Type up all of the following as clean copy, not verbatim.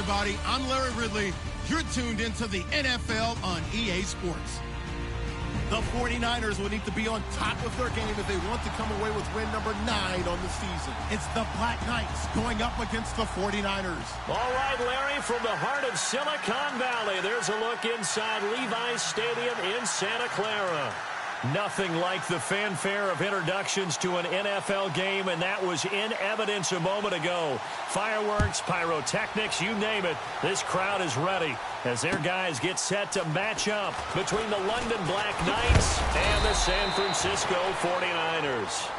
everybody. I'm Larry Ridley. You're tuned into the NFL on EA Sports. The 49ers will need to be on top of their game if they want to come away with win number 9 on the season. It's the Black Knights going up against the 49ers. All right, Larry, from the heart of Silicon Valley, there's a look inside Levi's Stadium in Santa Clara. Nothing like the fanfare of introductions to an NFL game, and that was in evidence a moment ago. Fireworks, pyrotechnics, you name it. This crowd is ready as their guys get set to match up between the London Black Knights and the San Francisco 49ers.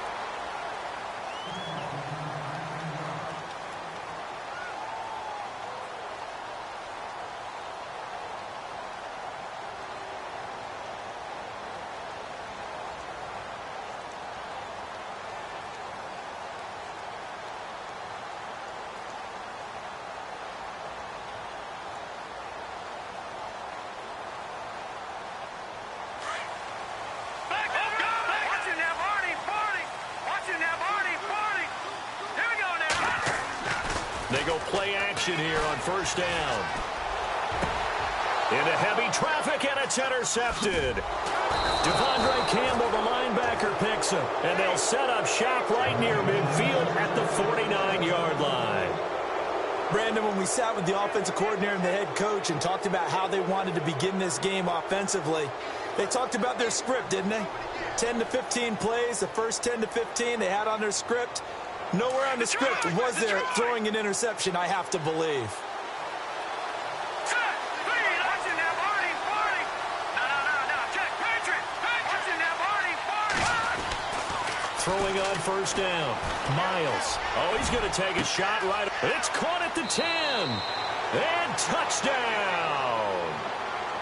They go play action here on first down. Into heavy traffic, and it's intercepted. Devondre Campbell, the linebacker, picks him. And they'll set up shop right near midfield at the 49-yard line. Brandon, when we sat with the offensive coordinator and the head coach and talked about how they wanted to begin this game offensively, they talked about their script, didn't they? 10 to 15 plays, the first 10 to 15 they had on their script. Nowhere on the script was there throwing an interception, I have to believe. Throwing on first down. Miles. Oh, he's going to take a shot right. It's caught at the 10. And touchdown.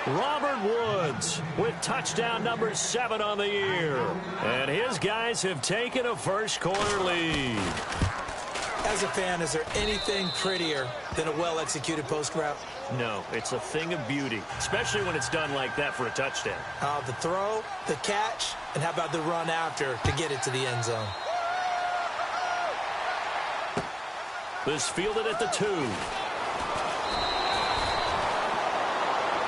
Robert Woods with touchdown number 7 on the year. And his guys have taken a first-quarter lead. As a fan, is there anything prettier than a well-executed post route? No, it's a thing of beauty, especially when it's done like that for a touchdown. The throw, the catch, and how about the run after to get it to the end zone? This fielded at the 2.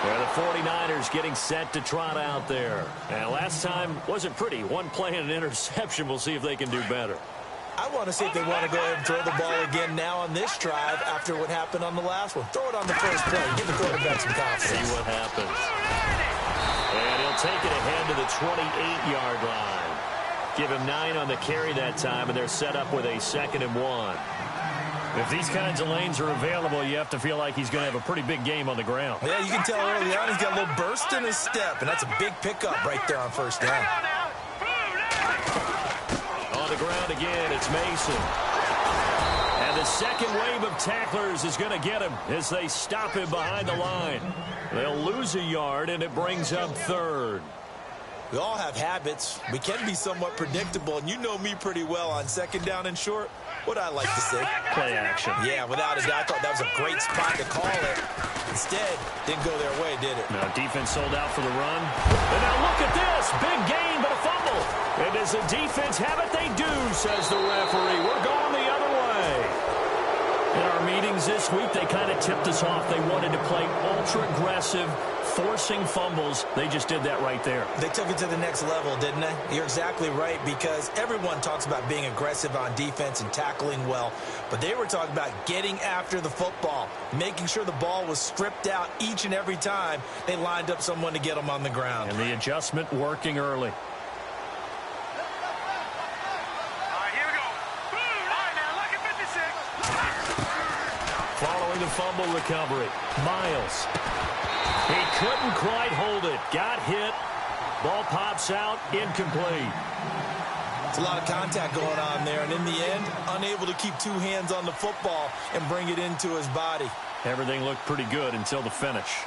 The 49ers getting set to trot out there. And last time wasn't pretty. One play and an interception. We'll see if they can do better. I want to see if they want to go ahead and throw the ball again now on this drive after what happened on the last one. Throw it on the first play. Give the quarterback some confidence. See what happens. And he'll take it ahead to the 28-yard line. Give him 9 on the carry that time, and they're set up with a 2nd and 1. If these kinds of lanes are available, you have to feel like he's going to have a pretty big game on the ground. Yeah, you can tell early on he's got a little burst in his step, and that's a big pickup right there on first down. On the ground again, it's Mason. And the second wave of tacklers is going to get him as they stop him behind the line. They'll lose a yard, and it brings up 3rd. We all have habits. We can be somewhat predictable, and you know me pretty well on 2nd down and short. What I like to say? Play action. Yeah, without a doubt, I thought that was a great spot to call it. Instead, didn't go their way, did it? No, defense sold out for the run. And now look at this. Big gain, but a fumble. And does the defense have it? They do, says the referee. We're going the other way. In our meetings this week, they kind of tipped us off. They wanted to play ultra-aggressive, forcing fumbles. They just did that right there. They took it to the next level, didn't they? You're exactly right, because everyone talks about being aggressive on defense and tackling well, but they were talking about getting after the football, making sure the ball was stripped out each and every time they lined up someone to get them on the ground. And the adjustment working early. Following the fumble recovery, Miles. He couldn't quite hold it. Got hit. Ball pops out. Incomplete. It's a lot of contact going on there, and in the end, unable to keep 2 hands on the football and bring it into his body. Everything looked pretty good until the finish.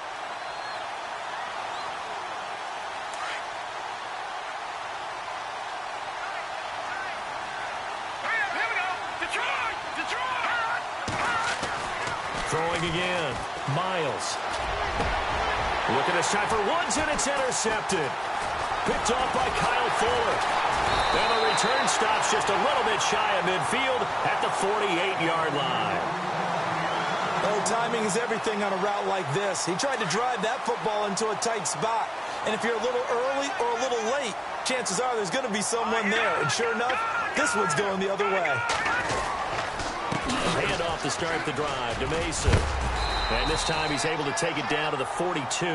Throwing again. Miles. Looking this time for Woods, and it's intercepted. Picked off by Kyle Fuller. And the return stops just a little bit shy of midfield at the 48-yard line. Oh, timing is everything on a route like this. He tried to drive that football into a tight spot. And if you're a little early or a little late, chances are there's going to be someone there. And sure enough, this one's going the other way. Hand off to start the drive to Mason. And this time he's able to take it down to the 42.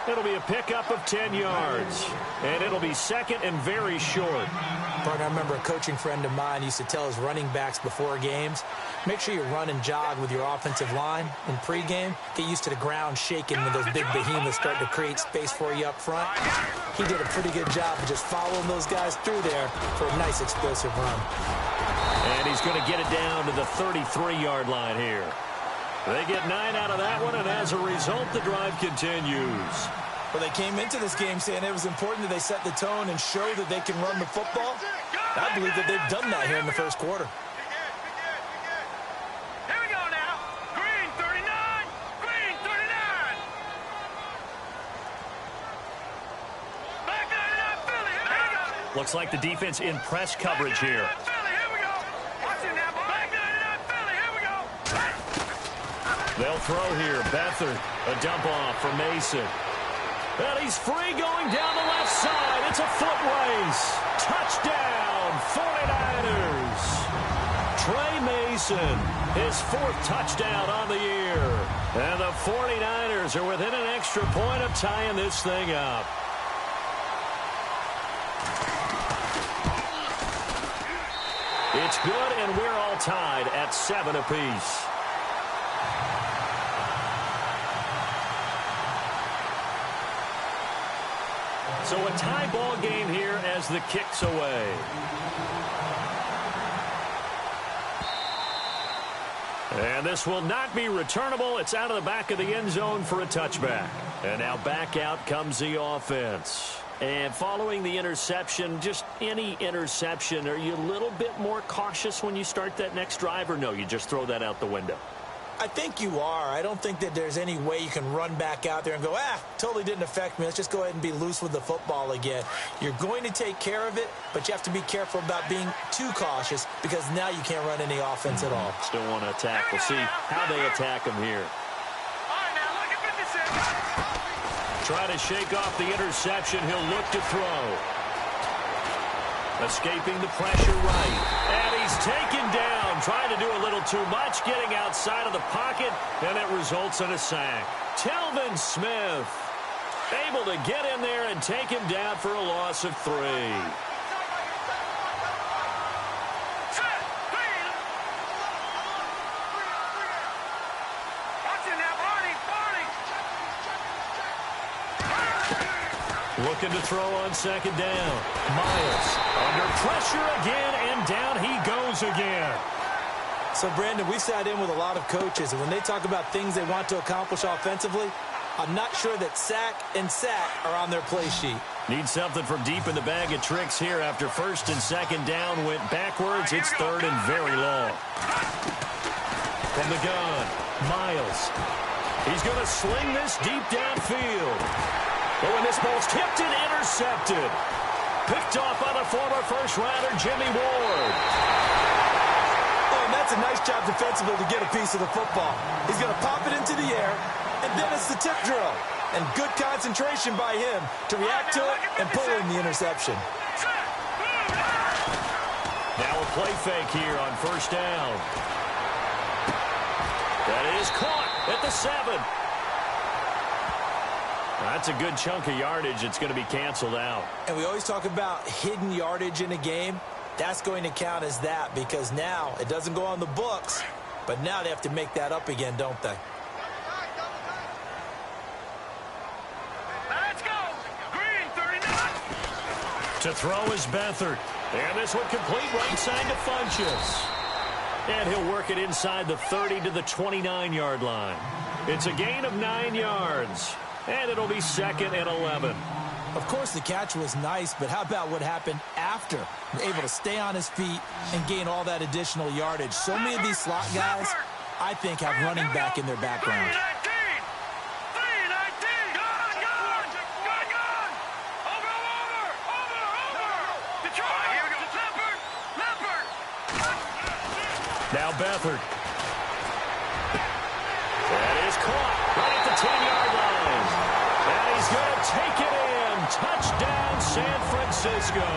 It'll be a pickup of 10 yards. And it'll be second and very short. Partner, I remember a coaching friend of mine used to tell his running backs before games, make sure you run and jog with your offensive line in pregame. Get used to the ground shaking when those big behemoths start to create space for you up front. He did a pretty good job of just following those guys through there for a nice explosive run. And he's going to get it down to the 33-yard line here. They get 9 out of that one, and as a result, the drive continues. Well, they came into this game saying it was important that they set the tone and show that they can run the football. I believe that they've done that here in the first quarter. Here we go now. Green 39. Green 39. Back 99 Philly. Here we go. Looks like the defense in press coverage here. Philly, here we go. Watch it now. Back 99 Philly. Here we go. They'll throw here. Beathard, a dump off for Mason. And he's free going down the left side. It's a foot race. Touchdown, 49ers. Trey Mason, his 4th touchdown on the year. And the 49ers are within an extra point of tying this thing up. It's good, and we're all tied at 7 apiece. So a tie ball game here as the kick's away. And this will not be returnable. It's out of the back of the end zone for a touchback. And now back out comes the offense. And following the interception, just any interception, are you a little bit more cautious when you start that next drive, or no, you just throw that out the window? I think you are. I don't think that there's any way you can run back out there and go, totally didn't affect me. Let's just go ahead and be loose with the football again. You're going to take care of it, but you have to be careful about being too cautious because now you can't run any offense at all. Still want to attack. We'll see how they attack him here. All right, now look at 56. Try to shake off the interception. He'll look to throw. Escaping the pressure right. And he's taken down. Trying to do a little too much. Getting outside of the pocket. And it results in a sack. Telvin Smith able to get in there and take him down for a loss of 3. Looking to throw on second down. Miles under pressure again, and down he goes again. So, Brandon, we've sat in with a lot of coaches, and when they talk about things they want to accomplish offensively, I'm not sure that sack and sack are on their play sheet. Need something from deep in the bag of tricks here after first and second down went backwards. It's third and very long. From the gun, Miles. He's going to sling this deep downfield. Oh, and this ball's tipped and intercepted. Picked off by the former first-rounder, Jimmy Ward. Oh, and that's a nice job defensively to get a piece of the football. He's going to pop it into the air, and then it's the tip drill. And good concentration by him to react to it and pull in the interception. Now a play fake here on first down. That is caught at the 7. That's a good chunk of yardage. It's going to be canceled out. And we always talk about hidden yardage in a game. That's going to count as that because now it doesn't go on the books, but now they have to make that up again, don't they? Let's go. Green 39. To throw is Beathard. And this one complete right side to Funchess. And he'll work it inside the 30 to the 29-yard line. It's a gain of 9 yards. And it'll be second and 11. Of course, the catch was nice, but how about what happened after? Able to stay on his feet and gain all that additional yardage. So many of these slot guys, I think, have running back in their background. 319. Gone. Over. Detroit. Here we go. Leopard. Now Beathard. caught right at the 10-yard line. And he's going to take it in. Touchdown, San Francisco.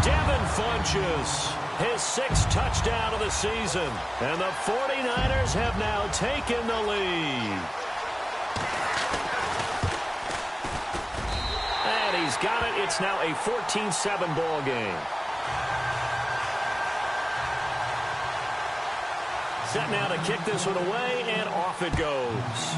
Devin Funchess, his 6th touchdown of the season. And the 49ers have now taken the lead. And he's got it. It's now a 14-7 ball game. Set now to kick this one away, and off it goes.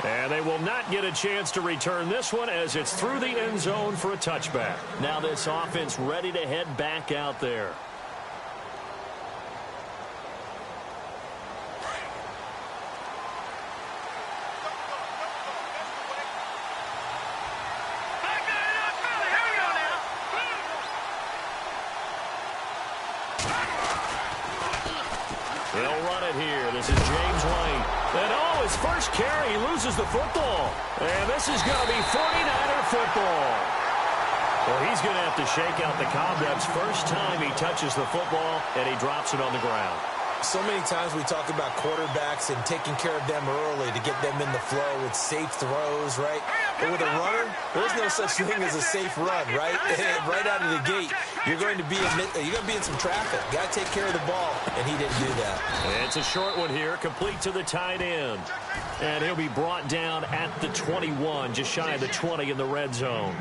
And they will not get a chance to return this one as it's through the end zone for a touchback. Now this offense ready to head back out there. They'll run it here. This is James White. And his first carry, he loses the football. And this is going to be 49er football. Well, he's going to have to shake out the cobwebs first time he touches the football, and he drops it on the ground. So many times we talk about quarterbacks and taking care of them early to get them in the flow with safe throws, right? But with a runner, there's no such thing as a safe run, right? Right out of the gate, you're going to be in some traffic. Got to take care of the ball, and he didn't do that. It's a short one here, complete to the tight end. And he'll be brought down at the 21, just shy of the 20 in the red zone.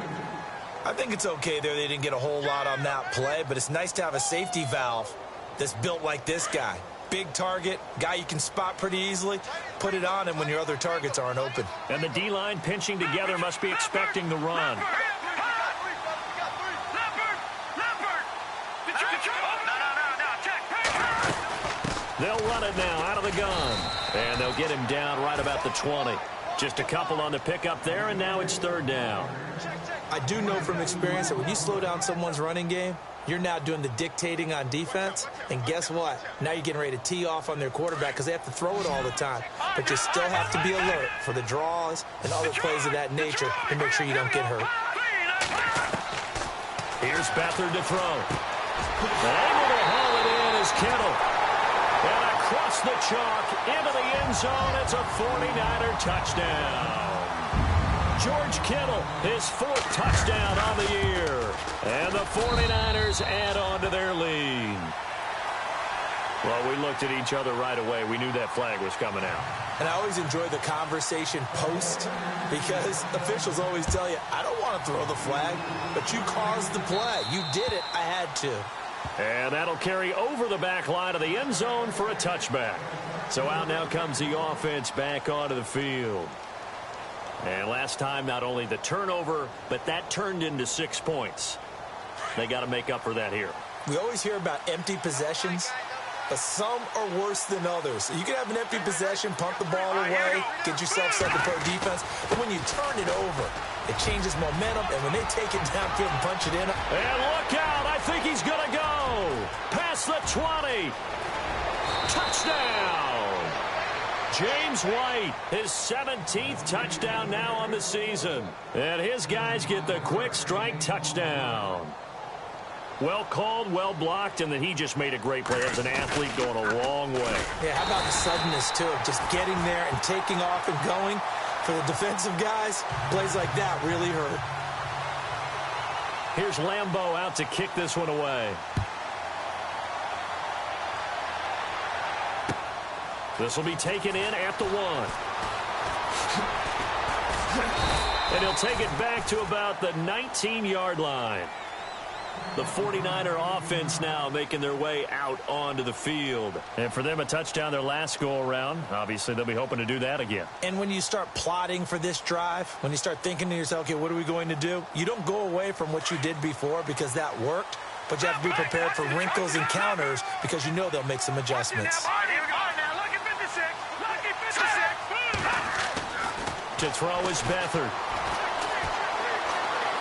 I think it's okay there. They didn't get a whole lot on that play, but it's nice to have a safety valve that's built like this guy. Big target, guy you can spot pretty easily. Put it on him when your other targets aren't open. And the D-line pinching together must be expecting the run. They'll run it now out of the gun. And they'll get him down right about the 20. Just a couple on the pickup there, and now it's 3rd down. I do know from experience that when you slow down someone's running game, you're now doing the dictating on defense, and guess what? Now you're getting ready to tee off on their quarterback because they have to throw it all the time. But you still have to be alert for the draws and other plays of that nature to make sure you don't get hurt. Here's Beathard to throw. Able to haul it in is Kittle. And across the chalk into the end zone, it's a 49er touchdown. George Kittle, his 4th touchdown on the year. And the 49ers add on to their lead. Well, we looked at each other right away. We knew that flag was coming out. And I always enjoy the conversation post because officials always tell you, I don't want to throw the flag, but you caused the play. You did it. I had to. And that'll carry over the back line of the end zone for a touchback. So out now comes the offense back onto the field. And last time, not only the turnover, but that turned into 6 points. They got to make up for that here. We always hear about empty possessions, but some are worse than others. You can have an empty possession, pump the ball away, get yourself set to play defense, but when you turn it over, it changes momentum, and when they take it downfield and punch it in. And look out, I think he's going to go. Past the 20. Touchdown. James White, his 17th touchdown now on the season. And his guys get the quick strike touchdown. Well called, well blocked, and then he just made a great play as an athlete going a long way. Yeah, how about the suddenness, too, of just getting there and taking off and going. For the defensive guys, plays like that really hurt. Here's Lambeau out to kick this one away. This will be taken in at the 1. And he'll take it back to about the 19-yard line. The 49er offense now making their way out onto the field. And for them, a touchdown their last go-around. Obviously, they'll be hoping to do that again. And when you start plotting for this drive, when you start thinking to yourself, okay, what are we going to do? You don't go away from what you did before because that worked, but you have to be prepared for wrinkles and counters because you know they'll make some adjustments. To throw is Beathard.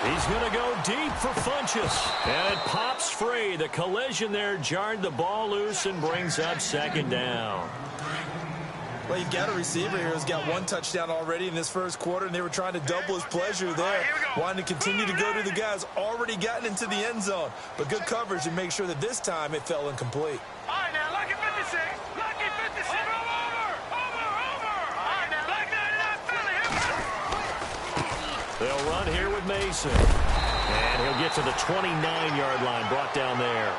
He's going to go deep for Funchess. And it pops free. The collision there jarred the ball loose and brings up 2nd down. Well, you've got a receiver here who's got 1 touchdown already in this first quarter, and they were trying to double his pleasure there. Wanting to continue to go to the guys already gotten into the end zone. But good coverage to make sure that this time it fell incomplete. All right, They'll run here with Mason. And he'll get to the 29-yard line, brought down there.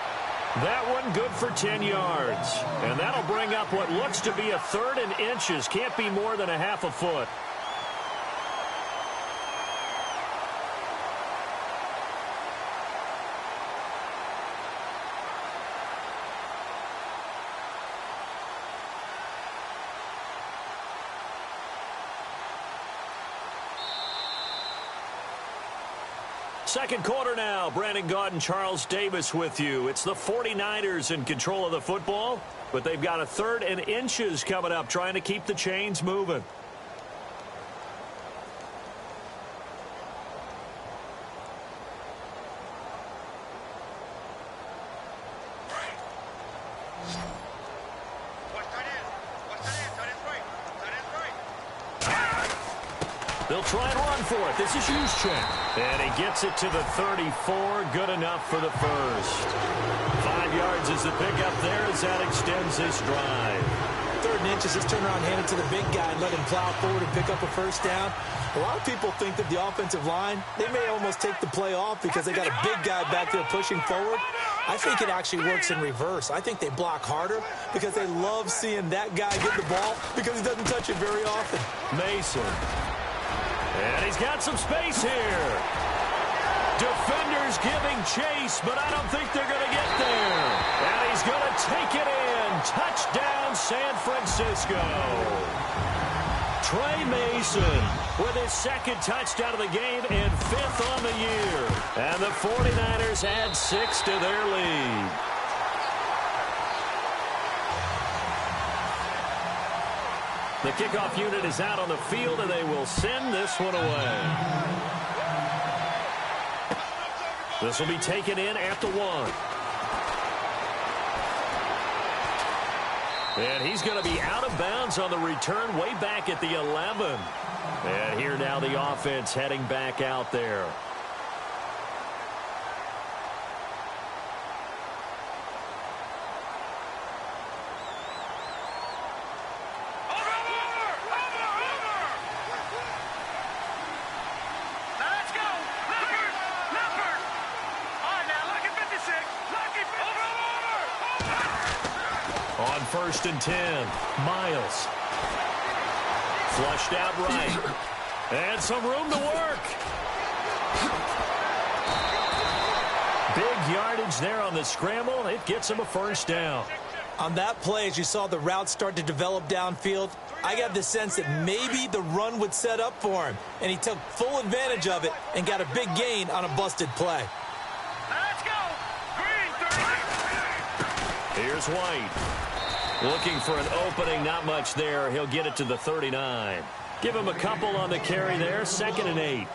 That one good for 10 yards. And that'll bring up what looks to be a 3rd and inches. Can't be more than a half a foot. Second quarter now. Brandon Gaudin and Charles Davis with you. It's the 49ers in control of the football, but they've got a 3rd and inches coming up, trying to keep the chains moving. They'll try and run for it. This is Juszczyk. And he gets it to the 34. Good enough for the first. 5 yards is the pickup there as that extends this drive. 3rd and inches, just turn around, hand it to the big guy, and let him plow forward and pick up a first down. A lot of people think that the offensive line, they may almost take the play off because they got a big guy back there pushing forward. I think it actually works in reverse. I think they block harder because they love seeing that guy get the ball because he doesn't touch it very often. Mason. And he's got some space here. Defenders giving chase, but I don't think they're going to get there. And he's going to take it in. Touchdown, San Francisco. Trey Mason with his 2nd touchdown of the game and 5th on the year. And the 49ers add 6 to their lead. The kickoff unit is out on the field, and they will send this one away. This will be taken in at the 1. And he's going to be out of bounds on the return way back at the 11. And here now the offense heading back out there. On 1st and 10, Miles. Flushed out right. And some room to work. Big yardage there on the scramble. It gets him a first down. On that play, as you saw the route start to develop downfield, I got the sense that maybe the run would set up for him. And he took full advantage of it and got a big gain on a busted play. Let's go. Green 30. Here's White. Looking for an opening, not much there. He'll get it to the 39. Give him a couple on the carry there, 2nd and 8.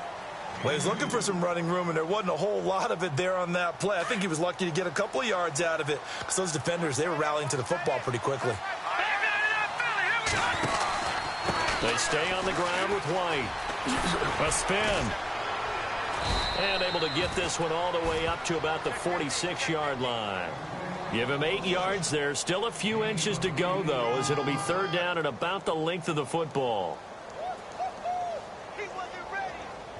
Well, he was looking for some running room, and there wasn't a whole lot of it there on that play. I think he was lucky to get a couple of yards out of it because those defenders, they were rallying to the football pretty quickly. They stay on the ground with White. A spin. And able to get this one all the way up to about the 46-yard line. Give him 8 yards there. Still a few inches to go, though, as it'll be 3rd down and about the length of the football. He wasn't ready.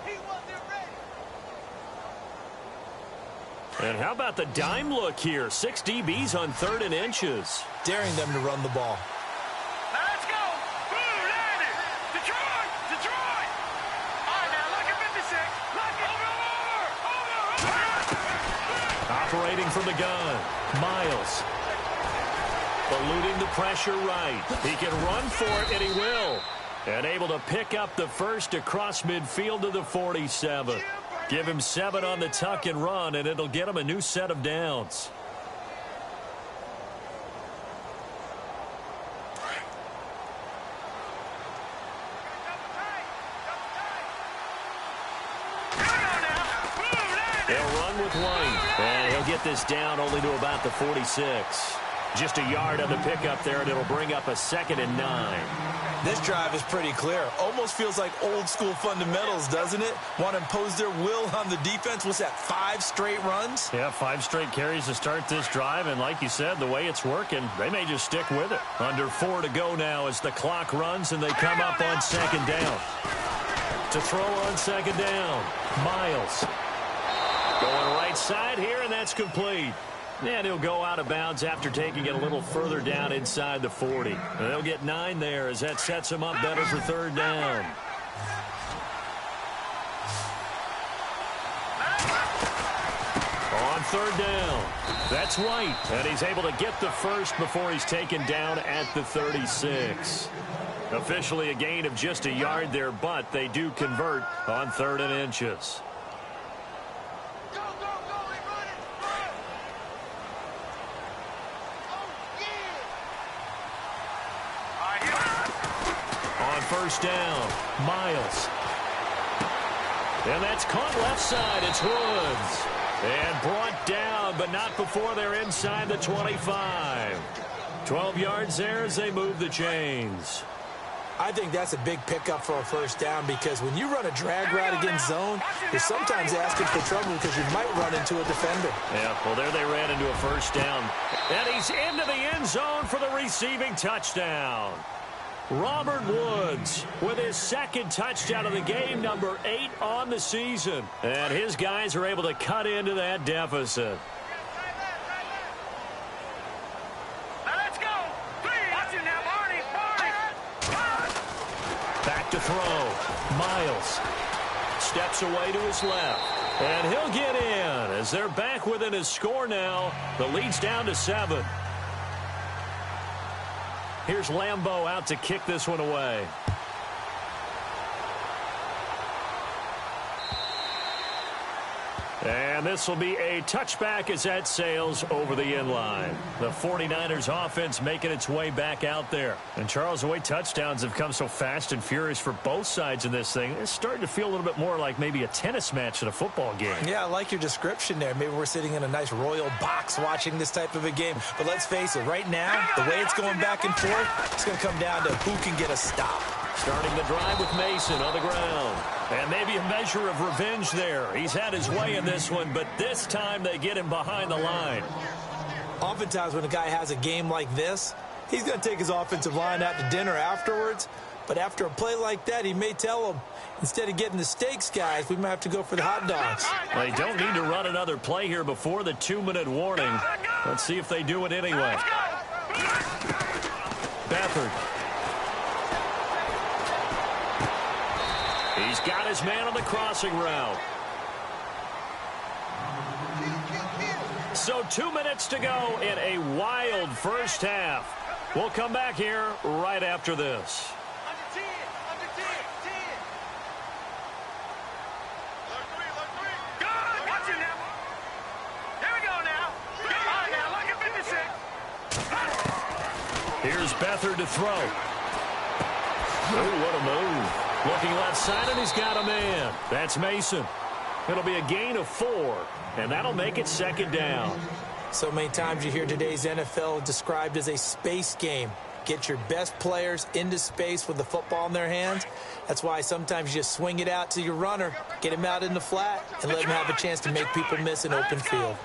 He wasn't ready. And how about the dime look here? 6 DBs on 3rd and inches. Daring them to run the ball. Let's go. Boom, landed. Detroit. Detroit. All right, now look at 56. Look at over. Operating from the gun. Miles. Eluding the pressure right. He can run for it, and he will. And able to pick up the first across midfield to the 47. Give him 7 on the tuck and run, and it'll get him a new set of downs. They'll run with White, and he'll get this down only to about the 46. Just a yard on the pickup there, and it'll bring up a 2nd and 9. This drive is pretty clear. Almost feels like old school fundamentals, doesn't it? Want to impose their will on the defense. What's that, 5 straight runs? Yeah, 5 straight carries to start this drive, and like you said, the way it's working, they may just stick with it. Under 4 to go now as the clock runs and they come up on 2nd down. To throw on second down. Miles. Going right side here, and that's complete. And he'll go out of bounds after taking it a little further down inside the 40. And they'll get 9 there as that sets him up better for third down. On third down, that's White. And he's able to get the first before he's taken down at the 36. Officially a gain of just a yard there, but they do convert on 3rd and inches. On first down, Miles. And that's caught left side. It's Woods. And brought down, but not before they're inside the 25. 12 yards there as they move the chains. I think that's a big pickup for a first down because when you run a drag route against zone, you're sometimes asking for trouble because you might run into a defender. Yeah, well, there they ran into a first down. And he's into the end zone for the receiving touchdown. Robert Woods with his second touchdown of the game, number 8 on the season. And his guys are able to cut into that deficit. Back to throw. Miles steps away to his left. And he'll get in as they're back within his score now. The lead's down to 7. Here's Lambeau out to kick this one away. And this will be a touchback as that sails over the end line. The 49ers offense making its way back out there. And Charles, the way touchdowns have come so fast and furious for both sides in this thing, it's starting to feel a little bit more like maybe a tennis match than a football game. Yeah, I like your description there. Maybe we're sitting in a nice royal box watching this type of a game. But let's face it, right now, the way it's going back and forth, it's going to come down to who can get a stop. Starting the drive with Mason on the ground. And maybe a measure of revenge there. He's had his way in this one, but this time they get him behind the line. Oftentimes when a guy has a game like this, he's going to take his offensive line out to dinner afterwards. But after a play like that, he may tell them, instead of getting the steaks, guys, we might have to go for the hot dogs. They don't need to run another play here before the 2-minute warning. Let's see if they do it anyway. Beathard. He's got his man on the crossing route. So 2 minutes to go in a wild first half. We'll come back here right after this. Here's Beathard to throw. Oh, what a move. Looking left side, and he's got a man. That's Mason. It'll be a gain of 4, and that'll make it second down. So many times you hear today's NFL described as a space game. Get your best players into space with the football in their hands. That's why sometimes you just swing it out to your runner, get him out in the flat, and let him have a chance to make people miss an open field.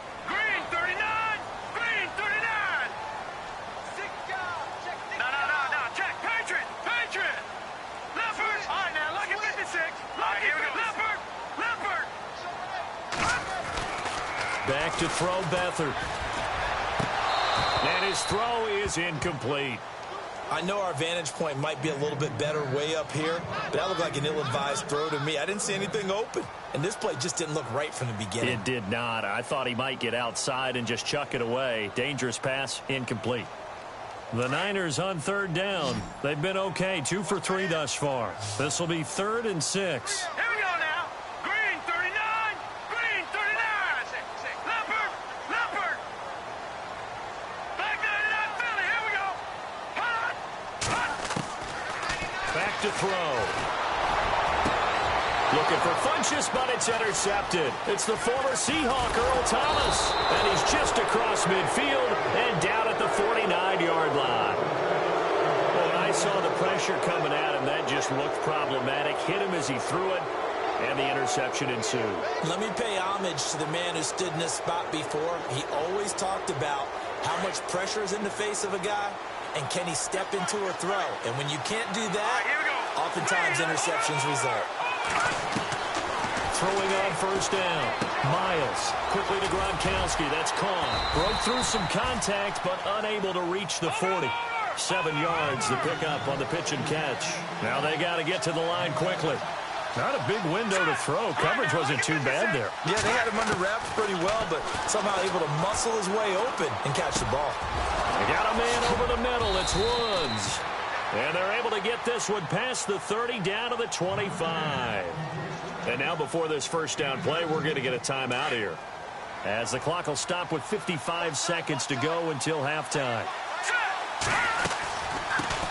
Back to throw Beathard. And his throw is incomplete. I know our vantage point might be a little bit better way up here, but that looked like an ill-advised throw to me. I didn't see anything open, and this play just didn't look right from the beginning. It did not. I thought he might get outside and just chuck it away. Dangerous pass, incomplete. The Niners on third down. They've been okay, 2 for 3 thus far. This will be 3rd and 6. To throw. Looking for Funchess, but it's intercepted. It's the former Seahawk, Earl Thomas. And he's just across midfield and down at the 49-yard line. Well, when I saw the pressure coming at him, that just looked problematic. Hit him as he threw it, and the interception ensued. Let me pay homage to the man who stood in this spot before. He always talked about how much pressure is in the face of a guy, and can he step into a throw? And when you can't do that, oftentimes interceptions result. Throwing on first down. Miles quickly to Gronkowski. That's caught. Broke through some contact, but unable to reach the 40. 7 yards to pick up on the pitch and catch. Now they got to get to the line quickly. Not a big window to throw. Coverage wasn't too bad there. Yeah, they had him under wraps pretty well, but somehow able to muscle his way open and catch the ball. They got a man over the middle. It's Woods. And they're able to get this one past the 30 down to the 25. And now before this first down play, we're going to get a timeout here, as the clock will stop with 55 seconds to go until halftime.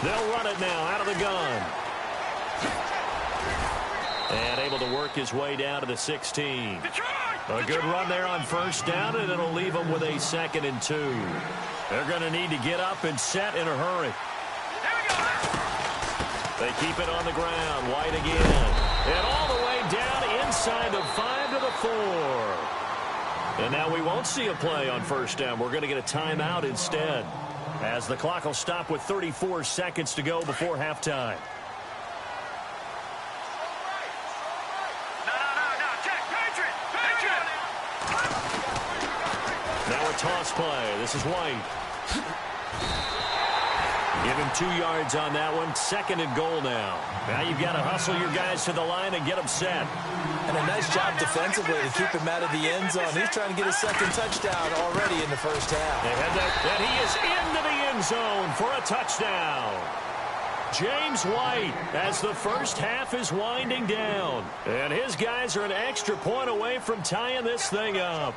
They'll run it now out of the gun. And able to work his way down to the 16. A good run there on first down, and it'll leave them with a 2nd and 2. They're going to need to get up and set in a hurry. They keep it on the ground. White again. And all the way down inside the 5 to the 4. And now we won't see a play on first down. We're going to get a timeout instead, as the clock will stop with 34 seconds to go before halftime. Now a toss play. This is White. Give him 2 yards on that one. 2nd and goal now. Now you've got to hustle your guys to the line and get them set. And a nice job defensively to keep him out of the end zone. He's trying to get his 2nd touchdown already in the first half. They had that, and he is into the end zone for a touchdown. James White, as the first half is winding down. And his guys are an extra point away from tying this thing up.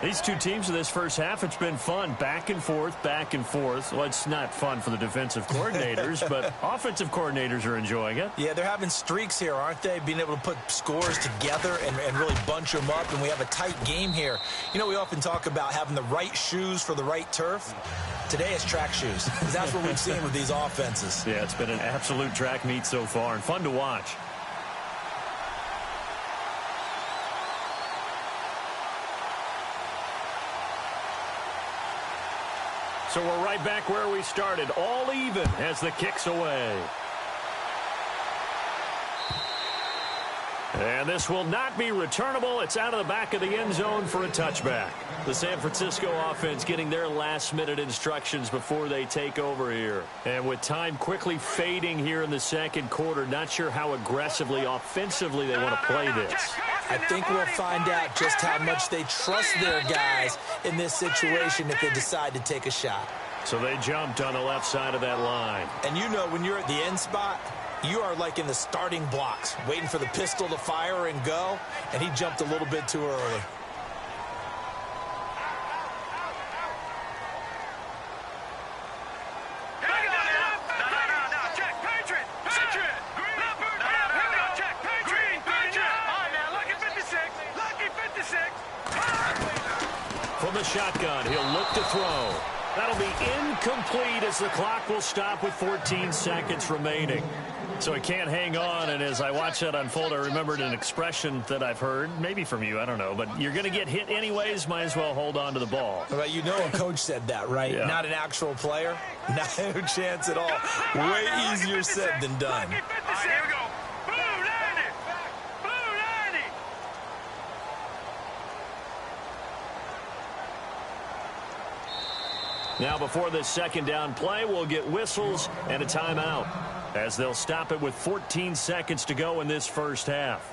These two teams in this first half, it's been fun. Back and forth, back and forth. Well, it's not fun for the defensive coordinators, but offensive coordinators are enjoying it. Yeah, they're having streaks here, aren't they? Being able to put scores together and really bunch them up, and we have a tight game here. You know, we often talk about having the right shoes for the right turf. Today it's track shoes, because that's what we've seen with these offenses. Yeah, it's been an absolute track meet so far, and fun to watch. So we're right back where we started, all even as the kick's away. And this will not be returnable. It's out of the back of the end zone for a touchback. The San Francisco offense getting their last-minute instructions before they take over here. And with time quickly fading here in the second quarter, not sure how aggressively, offensively they want to play this. I think we'll find out just how much they trust their guys in this situation if they decide to take a shot. So they jumped on the left side of that line. And you know, when you're at the end spot, you are like in the starting blocks, waiting for the pistol to fire and go, and he jumped a little bit too early. From the shotgun, he'll look to throw. That'll be incomplete as the clock will stop with 14 seconds remaining. So he can't hang on, and as I watch that unfold, I remembered an expression that I've heard, maybe from you, I don't know, but you're going to get hit anyways, might as well hold on to the ball. Well, you know a coach said that, right? Yeah. Not an actual player. No chance at all. Way easier said than done. Here we go. Blue 90. Blue 90. Now before this second down play, we'll get whistles and a timeout, as they'll stop it with 14 seconds to go in this first half.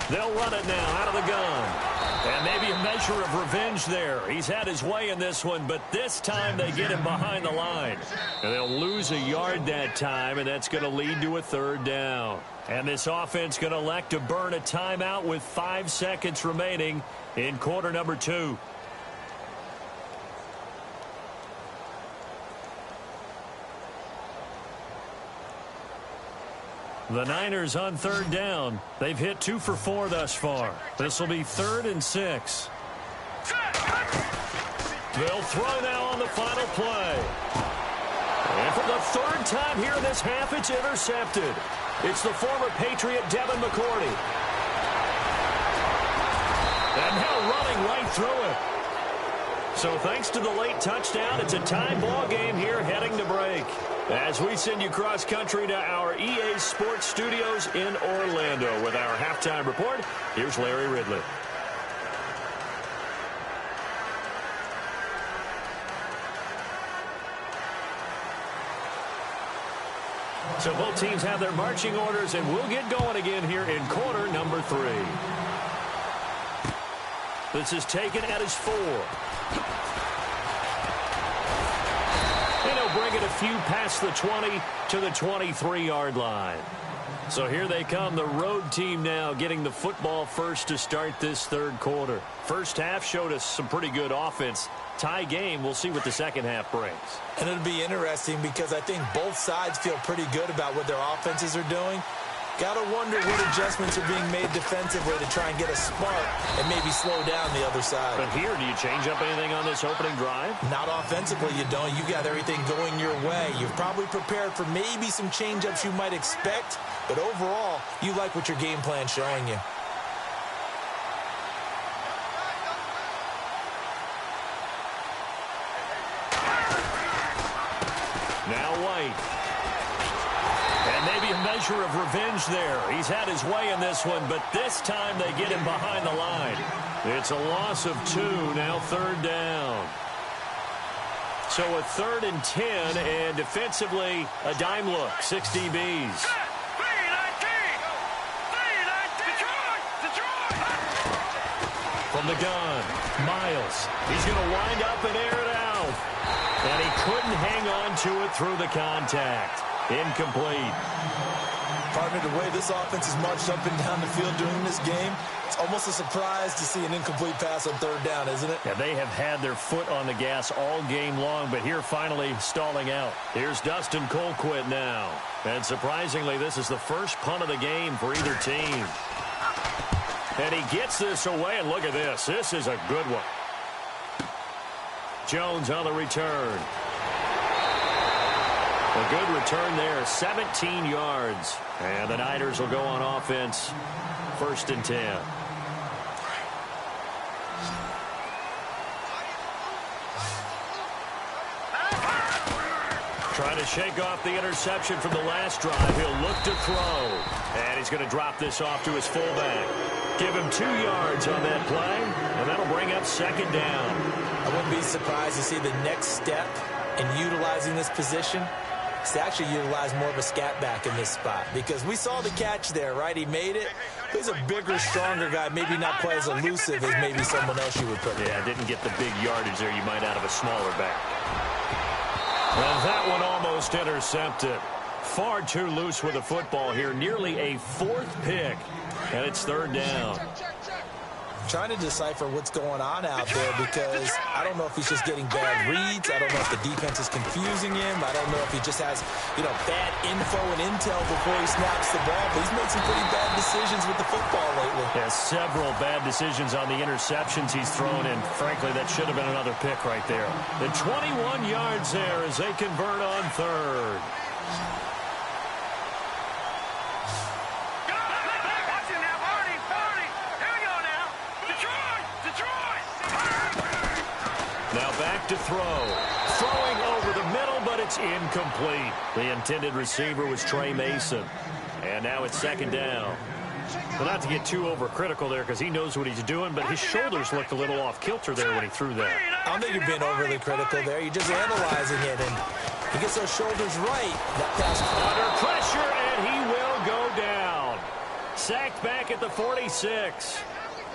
They'll run it now out of the gun. And maybe a measure of revenge there. He's had his way in this one, but this time they get him behind the line. And they'll lose a yard that time, and that's going to lead to a third down. And this offense going to elect to burn a timeout with 5 seconds remaining in quarter number 2. The Niners on third down. They've hit 2 for 4 thus far. This will be 3rd and 6. They'll throw now on the final play. And for the third time here in this half, it's intercepted. It's the former Patriot Devin McCourty. And now running right through it. So thanks to the late touchdown, it's a tie ball game here heading to break. As we send you cross-country to our EA Sports Studios in Orlando with our halftime report, here's Larry Ridley. So both teams have their marching orders, and we'll get going again here in quarter number 3. This is taken at his 4. And he'll bring it a few past the 20 to the 23-yard line. So here they come, the road team now getting the football first to start this third quarter. First half showed us some pretty good offense. Tie game, we'll see what the second half brings. And it'll be interesting because I think both sides feel pretty good about what their offenses are doing. Got to wonder what adjustments are being made defensively to try and get a spark and maybe slow down the other side. But here, do you change up anything on this opening drive? Not offensively, you don't. You got everything going your way. You've probably prepared for maybe some change-ups you might expect, but overall, you like what your game plan's showing you. Now White. And maybe a measure of revenge there. He's had his way in this one, but this time they get him behind the line. It's a loss of 2, now third down. So a 3rd and 10, and defensively, a dime look, 6 DBs. From the gun, Miles. He's going to wind up and air it out. And he couldn't hang on to it through the contact. Incomplete. Partner, the way this offense has marched up and down the field during this game, it's almost a surprise to see an incomplete pass on third down, isn't it? Yeah, they have had their foot on the gas all game long, but here finally stalling out. Here's Dustin Colquitt now. And surprisingly, this is the first punt of the game for either team. And he gets this away, and look at this. This is a good one. Jones on the return. A good return there, 17 yards. And the Niners will go on offense, 1st and 10. Trying to shake off the interception from the last drive. He'll look to throw. And he's going to drop this off to his fullback. Give him 2 yards on that play, and that'll bring up 2nd down. I wouldn't be surprised to see the next step in utilizing this position is to actually utilize more of a scat back in this spot, because we saw the catch there, right? He made it. He's a bigger, stronger guy, maybe not quite as elusive as maybe someone else you would put. Yeah, didn't get the big yardage there you might out of a smaller back. Well, that one almost intercepted. Far too loose with the football here. Nearly a 4th pick, and it's 3rd down. Trying to decipher what's going on out there, because I don't know if he's just getting bad reads. I don't know if the defense is confusing him. I don't know if he just has, bad info and intel before he snaps the ball. But he's made some pretty bad decisions with the football lately. Yeah, several bad decisions on the interceptions he's thrown, and frankly, that should have been another pick right there. The 21 yards there as they convert on 3rd. Now back to throw. Throwing over the middle, but it's incomplete. The intended receiver was Trey Mason. And now it's 2nd down. Well, not to get too overcritical there, because he knows what he's doing, but his shoulders looked a little off kilter there when he threw that. I don't think you're being overly critical there. You're just analyzing it, and he gets those shoulders right. That pass under pressure, and he will go down. Sacked back at the 46.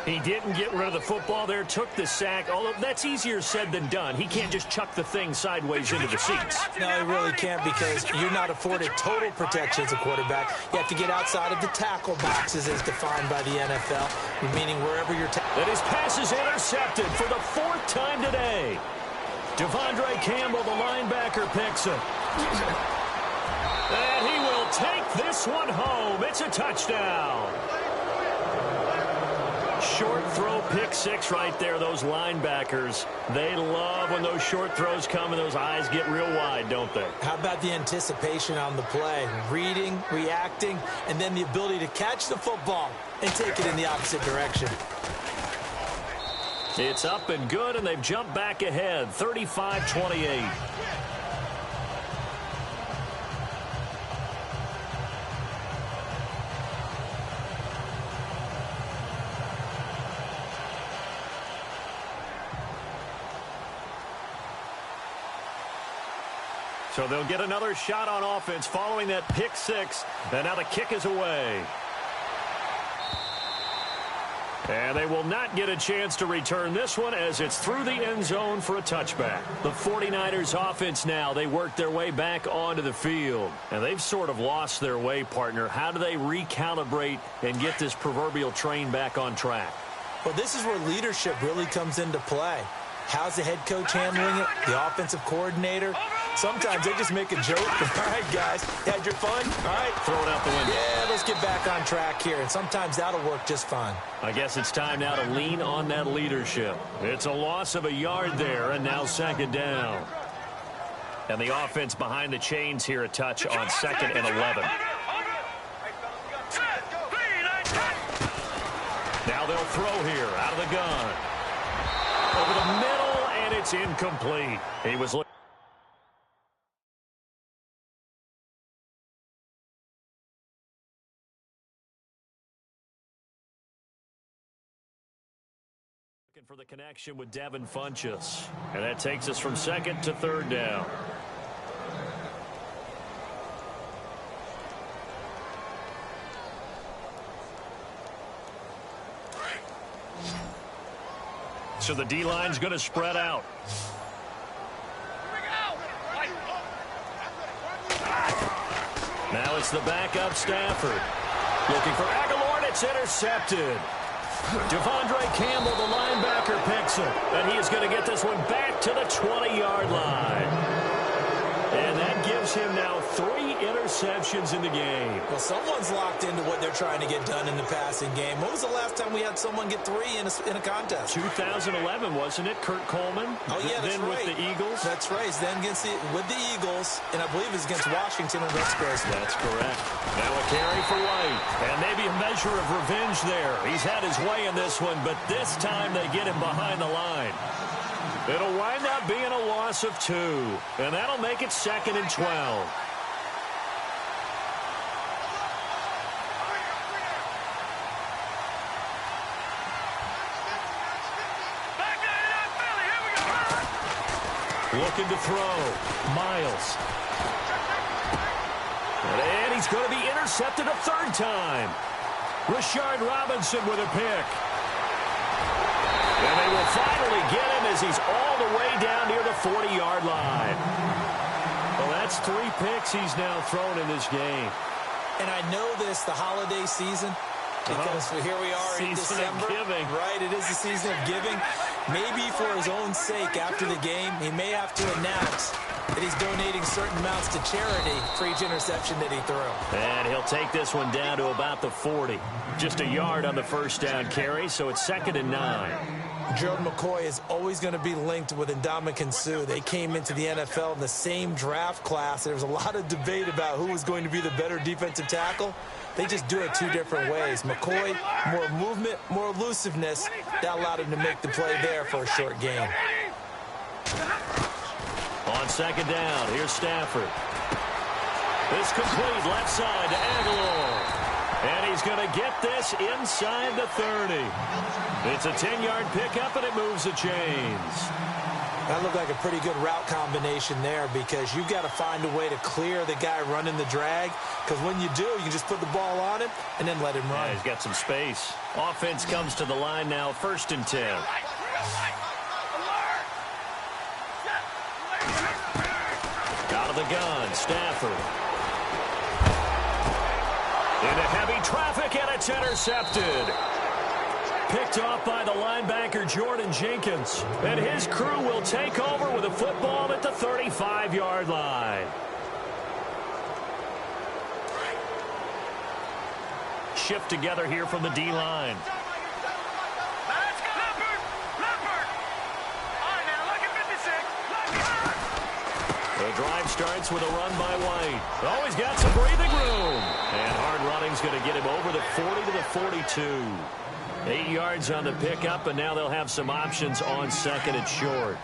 He didn't get rid of the football there, took the sack. Although that's easier said than done. He can't just chuck the thing sideways into the seats. No, he really can't, because you're not afforded total protection as a quarterback. You have to get outside of the tackle boxes as defined by the NFL, meaning wherever you're... And his pass is intercepted for the 4th time today. Devondre Campbell, the linebacker, picks it. And he will take this one home. It's a touchdown. short throw pick six right there. Those linebackers, they love when those short throws come and those eyes get real wide, don't they? How about the anticipation on the play? Reading, reacting, and then the ability to catch the football and take it in the opposite direction. It's up and good, and they've jumped back ahead, 35-28. So they'll get another shot on offense following that pick six, and now the kick is away. And they will not get a chance to return this one as it's through the end zone for a touchback. The 49ers offense now, they work their way back onto the field. And they've sort of lost their way, partner. How do they recalibrate and get this proverbial train back on track? Well, this is where leadership really comes into play. How's the head coach handling it? The offensive coordinator? Sometimes they just make a joke. All right, guys, had your fun? All right. Throw it out the window. Yeah, let's get back on track here, and sometimes that'll work just fine. I guess it's time now to lean on that leadership. It's a loss of a yard there, and now second down. And the offense behind the chains here, a touch on 2nd and 11. Now they'll throw here out of the gun. Over the middle, and it's incomplete. He was looking for the connection with Devin Funchess. And that takes us from 2nd to 3rd down. So the D-line's going to spread out. Now it's the backup Stafford. Looking for Aguilar, and it's intercepted. Devondre Campbell, the linebacker, picks it. And he is going to get this one back to the 20-yard line. And that gives him now 3 interceptions in the game. Well, someone's locked into what they're trying to get done in the passing game. When was the last time we had someone get 3 in a contest? 2011, wasn't it? Kurt Coleman? Oh, yeah, that's then right. With the Eagles? That's right. Then with the Eagles, and I believe it's against Washington and Redskins. That's correct. Now a carry for White. And maybe a measure of revenge there. He's had his way in this one, but this time they get him behind the line. It'll wind up being a loss of 2. And that'll make it 2nd and 12. Looking to throw. Miles. And he's going to be intercepted a 3rd time. Rashard Robinson with a pick. And they will finally get him as he's all the way down near the 40-yard line. Well, that's 3 picks he's now thrown in this game. And I know this, the holiday season, because here we are in December. Giving. Right, it is the season of giving. Maybe for his own sake after the game, he may have to announce that he's donating certain amounts to charity for each interception that he threw. And he'll take this one down to about the 40. Just a yard on the 1st down carry, so it's 2nd and 9. Gerald McCoy is always going to be linked with Ndamukong Suh. They came into the NFL in the same draft class. There was a lot of debate about who was going to be the better defensive tackle. They just do it 2 different ways. McCoy, more movement, more elusiveness. That allowed him to make the play there for a short gain. On 2nd down, here's Stafford. It's complete left side to Aguilar. And he's going to get this inside the 30. It's a 10-yard pickup, and it moves the chains. That looked like a pretty good route combination there because you've got to find a way to clear the guy running the drag, because when you do, you just put the ball on him and then let him run. Yeah, he's got some space. Offense comes to the line now, 1st and 10. Out of the gun, Stafford. Into heavy traffic, and it's intercepted. Picked off by the linebacker, Jordan Jenkins. And his crew will take over with a football at the 35-yard line. Shift together here from the D-line. The drive starts with a run by White. Oh, he's got some breathing room. And hard running's going to get him over the 40 to the 42. 8 yards on the pickup, and now they'll have some options on second and short.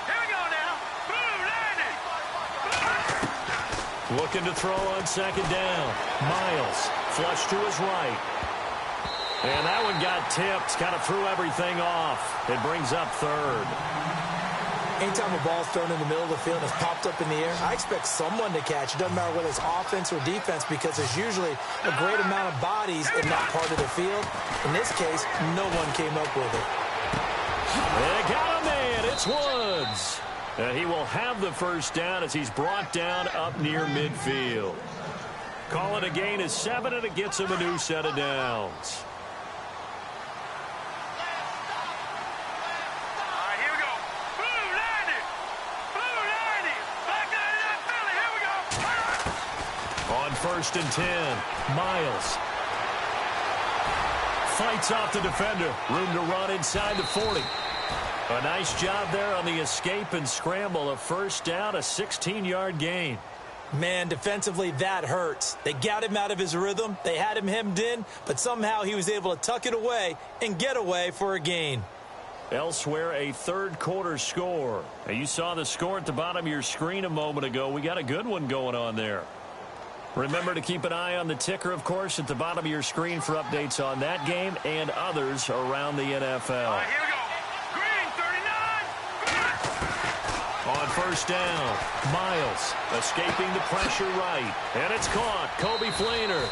Here we go now. Boom, landing. Looking to throw on second down. Miles, flush to his right. And that one got tipped, kind of threw everything off. It brings up third. Anytime a ball's thrown in the middle of the field and it's popped up in the air, I expect someone to catch. It doesn't matter whether it's offense or defense because there's usually a great amount of bodies in that part of the field. In this case, no one came up with it. They got a man. It's Woods. And he will have the first down as he's brought down up near midfield. Call it a gain of 7, and it gets him a new set of downs. First and 10. Miles fights off the defender. Room to run inside the 40. A nice job there on the escape and scramble. A first down, a 16-yard gain. Man, defensively, that hurts. They got him out of his rhythm. They had him hemmed in, but somehow he was able to tuck it away and get away for a gain. Elsewhere, a third-quarter score. Now, you saw the score at the bottom of your screen a moment ago. We got a good one going on there. Remember to keep an eye on the ticker, of course, at the bottom of your screen for updates on that game and others around the NFL. Here we go. Green, 39. On first down, Miles escaping the pressure right. And it's caught. Kobe Flainer.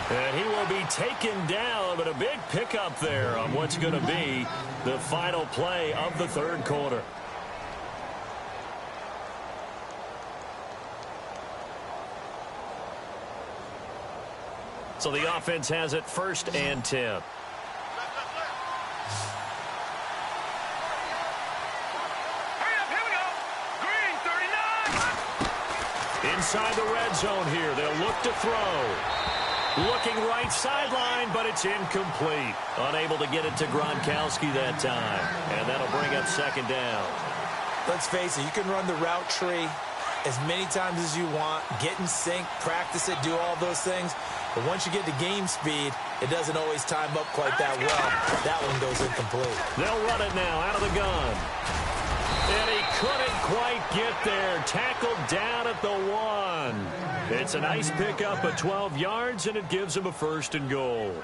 And he will be taken down, but a big pickup there on what's going to be the final play of the third quarter. So the offense has it first and 10. Hurry up, here we go. Green, 39. Inside the red zone here. They'll look to throw. Looking right sideline, but it's incomplete. Unable to get it to Gronkowski that time. And that'll bring up second down. Let's face it, you can run the route tree as many times as you want, get in sync, practice it, do all those things. But once you get to game speed, it doesn't always time up quite that well. That one goes incomplete. They'll run it now out of the gun. And he couldn't quite get there. Tackled down at the 1. It's a nice pickup of 12 yards, and it gives him a first and goal.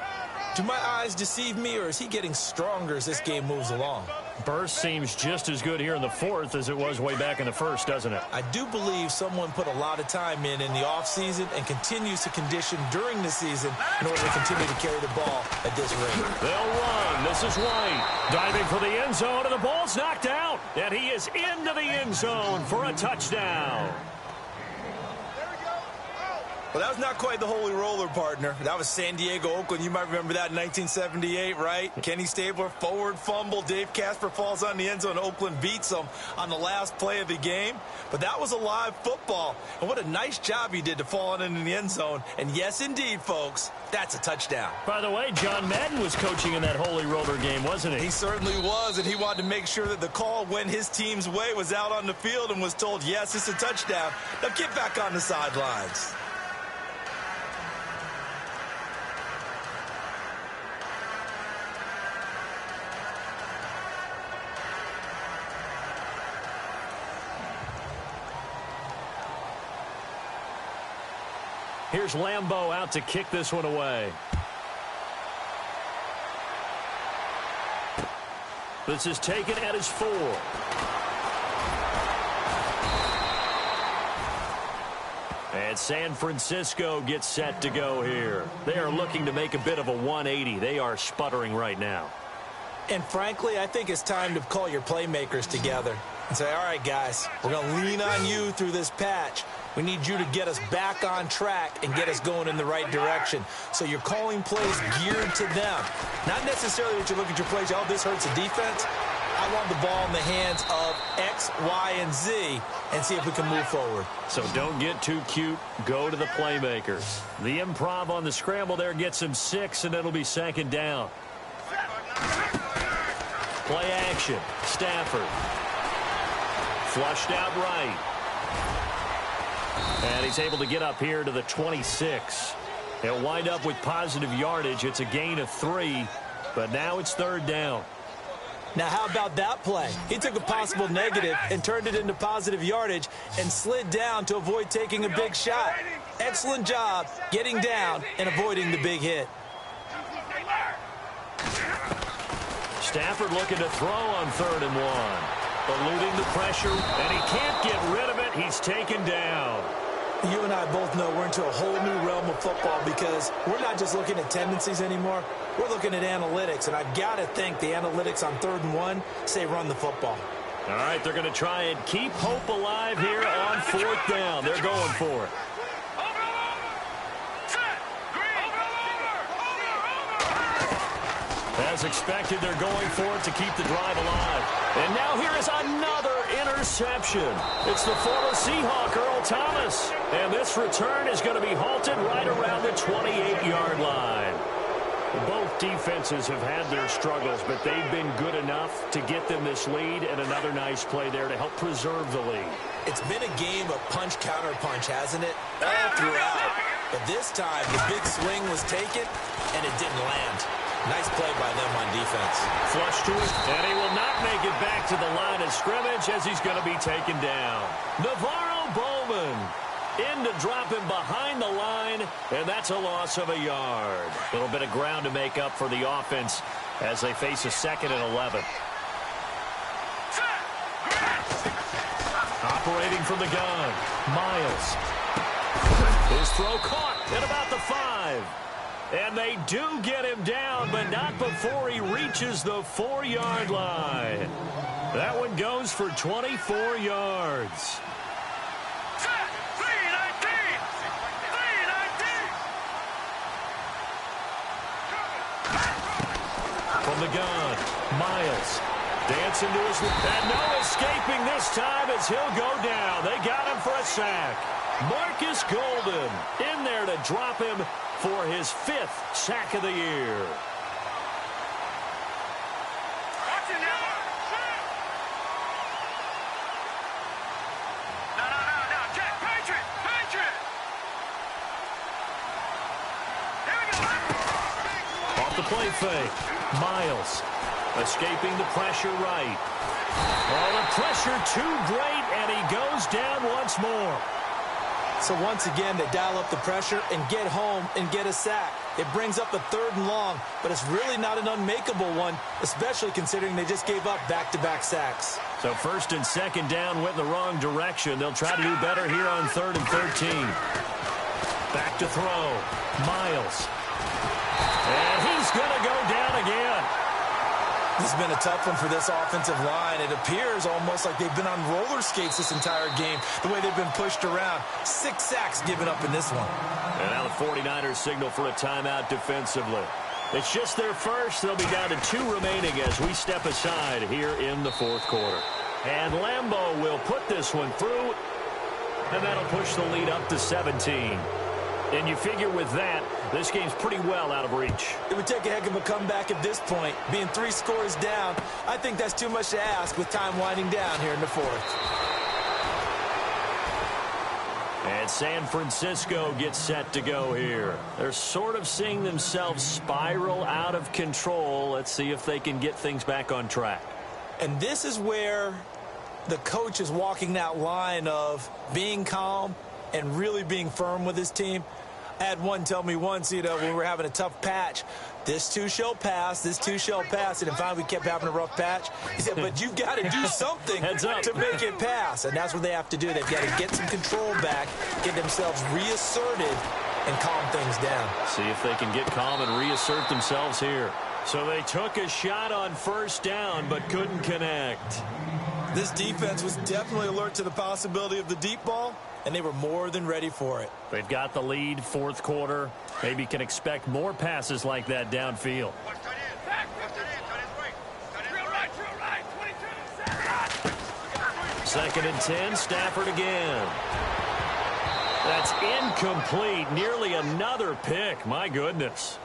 Do my eyes deceive me, or is he getting stronger as this game moves along? Burst seems just as good here in the fourth as it was way back in the first, doesn't it? I do believe someone put a lot of time in the offseason and continues to condition during the season in order to continue to carry the ball at this rate. They'll run. This is White. Diving for the end zone, and the ball's knocked out. And he is into the end zone for a touchdown. Well, that was not quite the holy roller, partner. That was San Diego, Oakland. You might remember that in 1978, right? Kenny Stabler, forward fumble. Dave Casper falls on the end zone. Oakland beats them on the last play of the game. But that was a live football. And what a nice job he did to fall on into the end zone. And yes, indeed, folks, that's a touchdown. By the way, John Madden was coaching in that holy roller game, wasn't he? He certainly was, and he wanted to make sure that the call went his team's way, was out on the field and was told, yes, it's a touchdown. Now get back on the sidelines. Here's Lambeau out to kick this one away. This is taken at his 4. And San Francisco gets set to go here. They are looking to make a bit of a 180. They are sputtering right now. And frankly, I think it's time to call your playmakers together and say, all right, guys, we're going to lean on you through this patch. We need you to get us back on track and get us going in the right direction. So you're calling plays geared to them. Not necessarily what you look at your plays, oh, this hurts the defense. I want the ball in the hands of X, Y, and Z and see if we can move forward. So don't get too cute. Go to the playmakers. The improv on the scramble there gets him 6, and it'll be second down. Play action. Stafford. Flushed out right. And he's able to get up here to the 26. He'll wind up with positive yardage. It's a gain of 3, but now it's 3rd down. Now, how about that play? He took a possible negative and turned it into positive yardage and slid down to avoid taking a big shot. Excellent job getting down and avoiding the big hit. Stafford looking to throw on 3rd and 1. Eluding the pressure, and he can't get rid of it. He's taken down. You and I both know we're into a whole new realm of football because we're not just looking at tendencies anymore. We're looking at analytics, and I've got to think the analytics on 3rd and 1 say run the football. All right, they're going to try and keep hope alive here on 4th down. They're going for it. As expected, they're going for it to keep the drive alive. And now here is another interception. It's the former Seahawk, Earl Thomas. And this return is going to be halted right around the 28-yard line. Both defenses have had their struggles, but they've been good enough to get them this lead, and another nice play there to help preserve the lead. It's been a game of punch-counter-punch, hasn't it? All throughout. But this time, the big swing was taken, and it didn't land. Nice play by them on defense. Flush to it, and he will not make it back to the line of scrimmage as he's going to be taken down. Navarro Bowman in to drop him behind the line, and that's a loss of a yard. A little bit of ground to make up for the offense as they face a 2nd and 11. Operating from the gun, Miles. His throw caught at about the 5. And they do get him down, but not before he reaches the 4-yard line. That one goes for 24 yards. From the gun, Miles dancing to his left. And no escaping this time as he'll go down. They got him for a sack. Marcus Golden in there to drop him for his 5th sack of the year. Off the play fake, Miles escaping the pressure right. Oh, the pressure too great, and he goes down once more. So once again, they dial up the pressure and get home and get a sack. It brings up a 3rd and long, but it's really not an unmakeable one, especially considering they just gave up back-to-back sacks. So 1st and 2nd down went in the wrong direction. They'll try to do better here on 3rd and 13. Back to throw. Miles. And he's going to go down again. This has been a tough one for this offensive line. It appears almost like they've been on roller skates this entire game, the way they've been pushed around. 6 sacks given up in this one. And now the 49ers signal for a timeout defensively. It's just their first. They'll be down to 2 remaining as we step aside here in the 4th quarter. And Lambeau will put this one through, and that'll push the lead up to 17. And you figure with that, this game's pretty well out of reach. It would take a heck of a comeback at this point. Being 3 scores down, I think that's too much to ask with time winding down here in the 4th. And San Francisco gets set to go here. They're sort of seeing themselves spiral out of control. Let's see if they can get things back on track. And this is where the coach is walking that line of being calm and really being firm with his team. I had one tell me once, when we were having a tough patch, this too shall pass, this too shall pass. And finally we kept having a rough patch. He said, but you've got to do something to make it pass. And that's what they have to do. They've got to get some control back, get themselves reasserted, and calm things down. See if they can get calm and reassert themselves here. So they took a shot on 1st down, but couldn't connect. This defense was definitely alert to the possibility of the deep ball, and they were more than ready for it. They've got the lead, 4th quarter. Maybe can expect more passes like that downfield. 2nd and 10, Stafford again. That's incomplete. Nearly another pick. My goodness.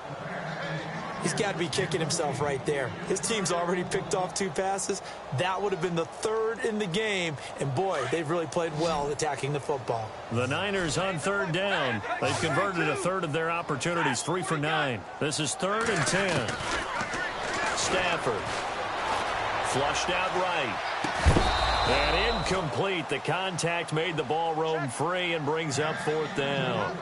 He's got to be kicking himself right there. His team's already picked off 2 passes. That would have been the 3rd in the game. And, boy, they've really played well attacking the football. The Niners on 3rd down. They've converted a 1/3 of their opportunities, 3 for 9. This is 3rd and 10. Stafford. Flushed out right. And incomplete. The contact made the ball roam free and brings up 4th down.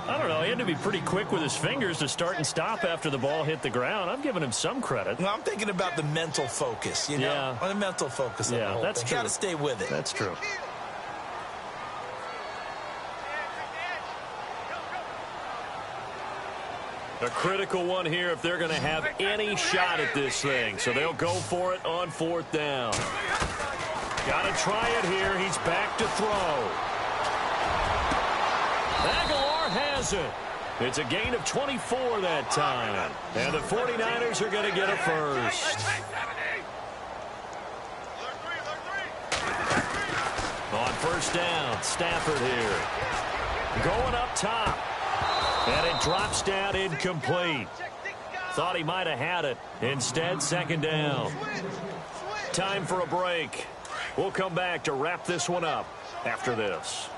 I don't know. He had to be pretty quick with his fingers to start and stop after the ball hit the ground. I'm giving him some credit. Well, I'm thinking about the mental focus, you know? Yeah. The mental focus of the whole that's thing. true. Got to stay with it. That's true. A critical one here if they're going to have any shot at this thing. So they'll go for it on 4th down. Got to try it here. He's back to throw. Aguilar has it. It's a gain of 24 that time. And the 49ers are going to get a first. On 1st down, Stafford here. Going up top. And it drops down incomplete. Thought he might have had it. Instead, 2nd down. Time for a break. We'll come back to wrap this one up after this.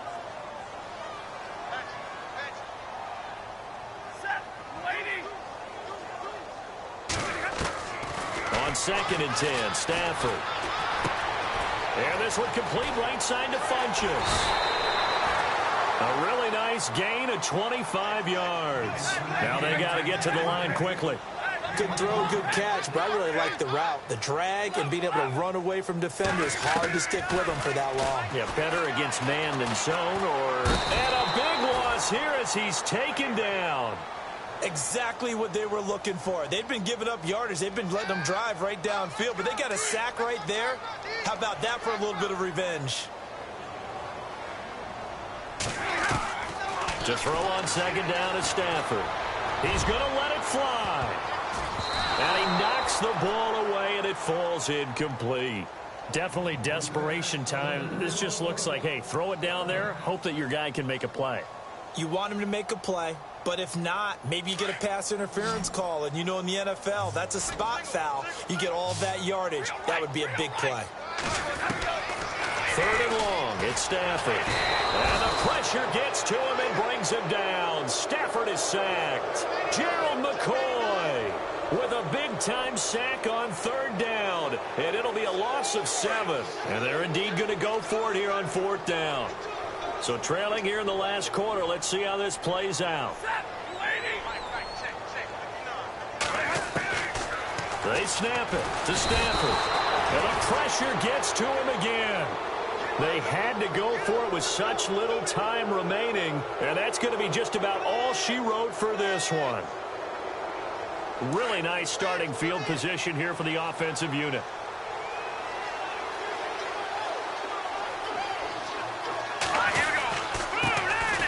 On 2nd and 10, Stafford. And this one complete right side to Funchess. A really nice gain of 25 yards. Now they got to get to the line quickly. Good throw, good catch, but I really like the route. The drag and being able to run away from defenders. Hard to stick with them for that long. Yeah, better against man than zone. And a big loss here as he's taken down. Exactly what they were looking for. They've been giving up yardage. They've been letting them drive right downfield, but they got a sack right there. How about that for a little bit of revenge? To throw on 2nd down is Stafford. He's going to let it fly. And he knocks the ball away, and it falls incomplete. Definitely desperation time. This just looks like, hey, throw it down there, hope that your guy can make a play. You want him to make a play, but if not, maybe you get a pass interference call, and you know in the NFL, that's a spot foul. You get all that yardage. That would be a big play. 3rd and long, it's Stafford. And the pressure gets to him and brings him down. Stafford is sacked. Gerald McCoy with a big-time sack on 3rd down. And it'll be a loss of 7. And they're indeed going to go for it here on 4th down. So trailing here in the last quarter, let's see how this plays out. They snap it to Stafford. And the pressure gets to him again. They had to go for it with such little time remaining, and that's going to be just about all she wrote for this one. Really nice starting field position here for the offensive unit.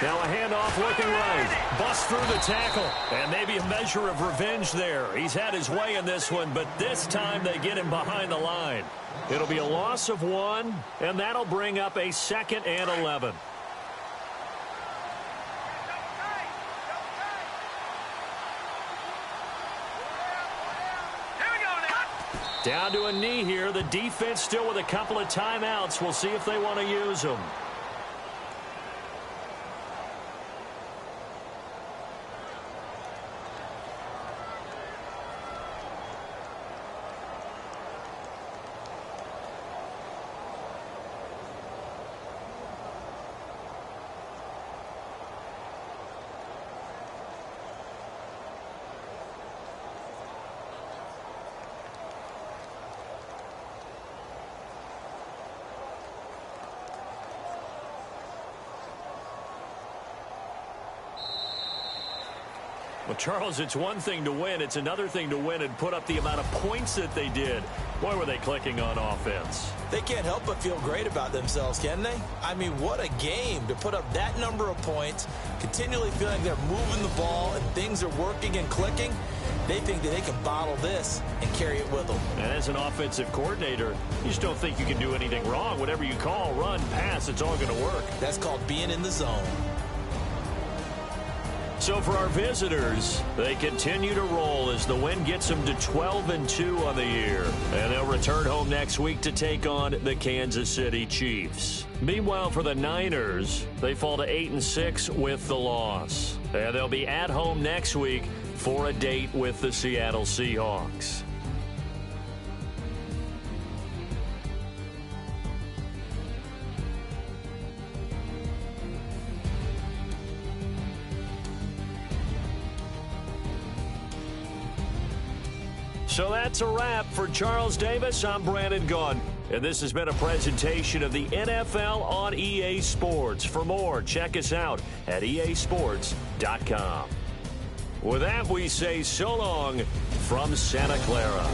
Now a handoff looking right. Busts through the tackle. And maybe a measure of revenge there. He's had his way in this one, but this time they get him behind the line. It'll be a loss of 1, and that'll bring up a 2nd and 11. Down to a knee here. The defense still with a couple of timeouts. We'll see if they want to use them. Well, Charles, it's one thing to win. It's another thing to win and put up the amount of points that they did. Boy, were they clicking on offense. They can't help but feel great about themselves, can they? I mean, what a game to put up that number of points, continually feeling they're moving the ball and things are working and clicking. They think that they can bottle this and carry it with them. And as an offensive coordinator, you just don't think you can do anything wrong. Whatever you call, run, pass, it's all going to work. That's called being in the zone. So for our visitors, they continue to roll as the win gets them to 12-2 on the year. And they'll return home next week to take on the Kansas City Chiefs. Meanwhile, for the Niners, they fall to 8-6 with the loss. And they'll be at home next week for a date with the Seattle Seahawks. So that's a wrap. For Charles Davis, I'm Brandon Gunn. And this has been a presentation of the NFL on EA Sports. For more, check us out at easports.com. With that, we say so long from Santa Clara.